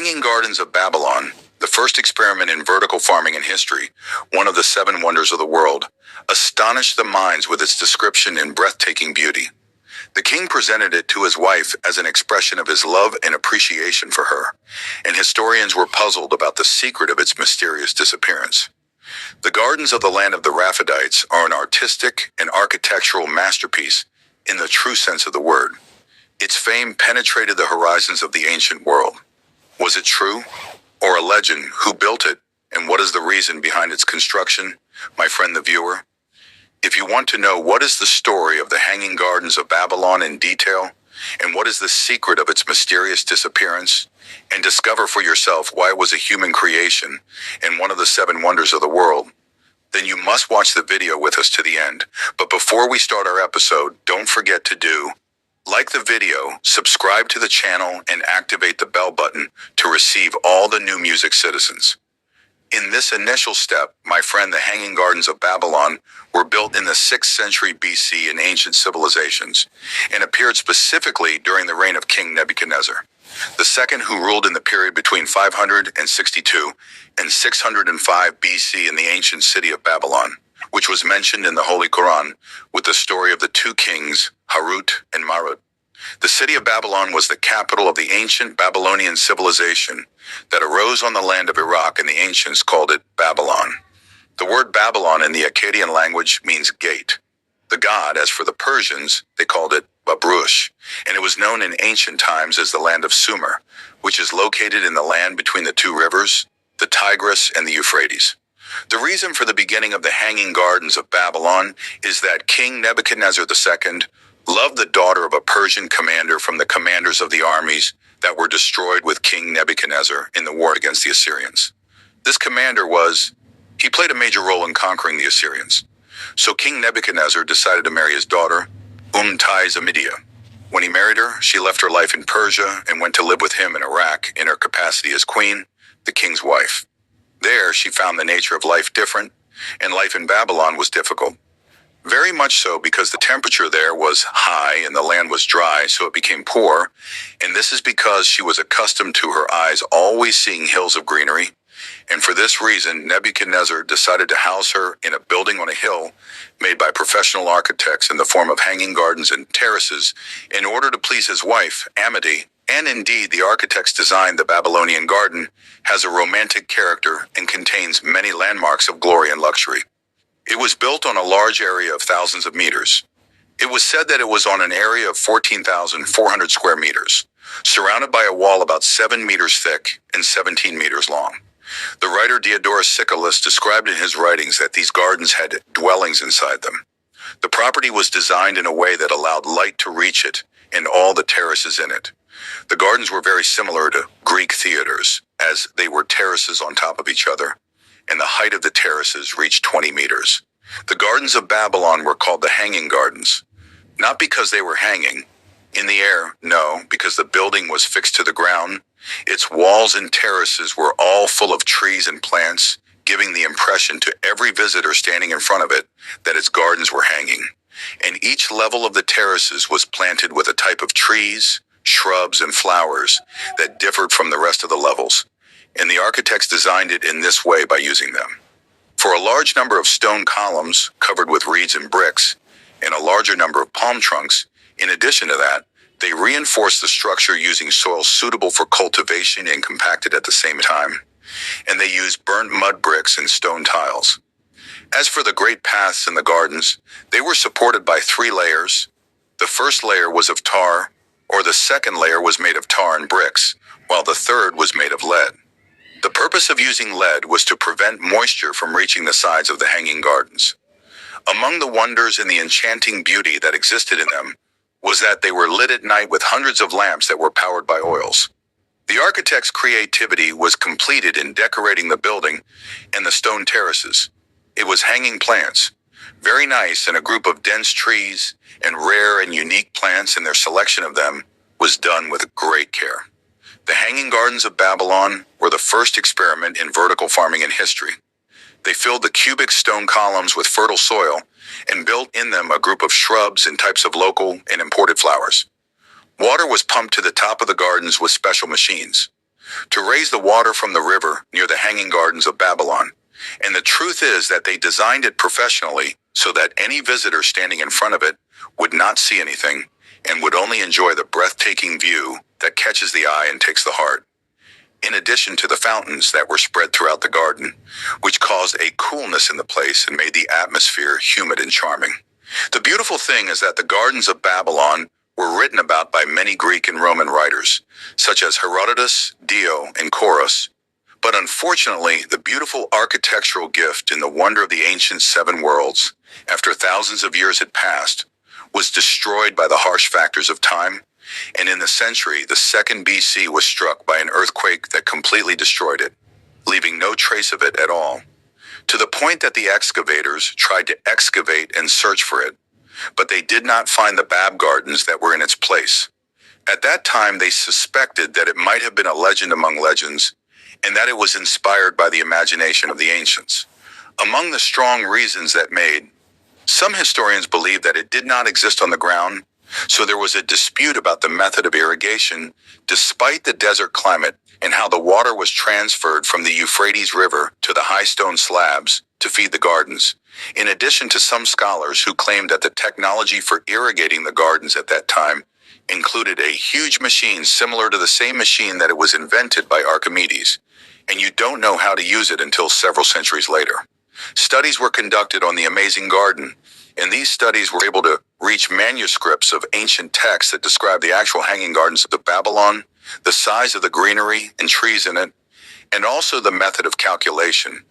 Hanging Gardens of Babylon, the first experiment in vertical farming in history, one of the seven wonders of the world, astonished the minds with its description and breathtaking beauty. The king presented it to his wife as an expression of his love and appreciation for her, and historians were puzzled about the secret of its mysterious disappearance. The gardens of the land of the Raphidites are an artistic and architectural masterpiece in the true sense of the word. Its fame penetrated the horizons of the ancient world. Was it true, or a legend? Who built it, and what is the reason behind its construction, my friend the viewer? If you want to know what is the story of the Hanging Gardens of Babylon in detail, and what is the secret of its mysterious disappearance, and discover for yourself why it was a human creation and one of the seven wonders of the world, then you must watch the video with us to the end. But before we start our episode, don't forget to like the video, subscribe to the channel, and activate the bell button to receive all the new music citizens. In this initial step, my friend, the Hanging Gardens of Babylon were built in the 6th century BC in ancient civilizations and appeared specifically during the reign of King Nebuchadnezzar II, who ruled in the period between 562 and 605 BC in the ancient city of Babylon, which was mentioned in the Holy Quran with the story of the two kings, Harut and Marut. The city of Babylon was the capital of the ancient Babylonian civilization that arose on the land of Iraq, and the ancients called it Babylon. The word Babylon in the Akkadian language means gate. The god, as for the Persians, they called it Babrush, and it was known in ancient times as the land of Sumer, which is located in the land between the two rivers, the Tigris and the Euphrates. The reason for the beginning of the Hanging Gardens of Babylon is that King Nebuchadnezzar II loved the daughter of a Persian commander from the commanders of the armies that were destroyed with King Nebuchadnezzar in the war against the Assyrians. This commander played a major role in conquering the Assyrians. So King Nebuchadnezzar decided to marry his daughter, Amytis. When he married her, she left her life in Persia and went to live with him in Iraq in her capacity as queen, the king's wife. There, she found the nature of life different, and life in Babylon was difficult. Very much so because the temperature there was high and the land was dry, so it became poor, and this is because she was accustomed to her eyes always seeing hills of greenery, and for this reason, Nebuchadnezzar decided to house her in a building on a hill made by professional architects in the form of hanging gardens and terraces in order to please his wife, Amytis. And indeed, the architects designed the Babylonian garden has a romantic character and contains many landmarks of glory and luxury. It was built on a large area of thousands of meters. It was said that it was on an area of 14,400 square meters, surrounded by a wall about 7 meters thick and 17 meters long. The writer Diodorus Siculus described in his writings that these gardens had dwellings inside them. The property was designed in a way that allowed light to reach it and all the terraces in it. The gardens were very similar to Greek theaters, as they were terraces on top of each other, and the height of the terraces reached 20 meters. The Gardens of Babylon were called the Hanging Gardens, not because they were hanging in the air, no, because the building was fixed to the ground. Its walls and terraces were all full of trees and plants, giving the impression to every visitor standing in front of it that its gardens were hanging. And each level of the terraces was planted with a type of trees, shrubs, and flowers that differed from the rest of the levels, and the architects designed it in this way by using them. For a large number of stone columns covered with reeds and bricks, and a larger number of palm trunks, in addition to that, they reinforced the structure using soil suitable for cultivation and compacted at the same time, and they used burnt mud bricks and stone tiles. As for the great paths in the gardens, they were supported by 3 layers. The first layer was of tar, or the second layer was made of tar and bricks, while the third was made of lead. The purpose of using lead was to prevent moisture from reaching the sides of the hanging gardens. Among the wonders and the enchanting beauty that existed in them was that they were lit at night with hundreds of lamps that were powered by oils. The architect's creativity was completed in decorating the building and the stone terraces. It was hanging plants, very nice, and a group of dense trees and rare and unique plants, and their selection of them was done with great care. The Hanging Gardens of Babylon were the first experiment in vertical farming in history. They filled the cubic stone columns with fertile soil and built in them a group of shrubs and types of local and imported flowers. Water was pumped to the top of the gardens with special machines. to raise the water from the river near the Hanging Gardens of Babylon. And the truth is that they designed it professionally so that any visitor standing in front of it would not see anything and would only enjoy the breathtaking view that catches the eye and takes the heart. In addition to the fountains that were spread throughout the garden, which caused a coolness in the place and made the atmosphere humid and charming. The beautiful thing is that the gardens of Babylon were written about by many Greek and Roman writers, such as Herodotus, Dio, and Chorus. But unfortunately, the beautiful architectural gift in the wonder of the ancient seven worlds, after thousands of years had passed, was destroyed by the harsh factors of time, and in the century, the 2nd BC was struck by an earthquake that completely destroyed it, leaving no trace of it at all, to the point that the excavators tried to excavate and search for it, but they did not find the Bab Gardens that were in its place. At that time, they suspected that it might have been a legend among legends, and that it was inspired by the imagination of the ancients. Among the strong reasons that made, some historians believe that it did not exist on the ground, so there was a dispute about the method of irrigation, despite the desert climate, and how the water was transferred from the Euphrates River to the high stone slabs to feed the gardens. In addition to some scholars who claimed that the technology for irrigating the gardens at that time included a huge machine similar to the same machine that it was invented by Archimedes, and you don't know how to use it until several centuries later. Studies were conducted on the amazing garden, and these studies were able to reach manuscripts of ancient texts that describe the actual hanging gardens of Babylon, the size of the greenery and trees in it, and also the method of calculation,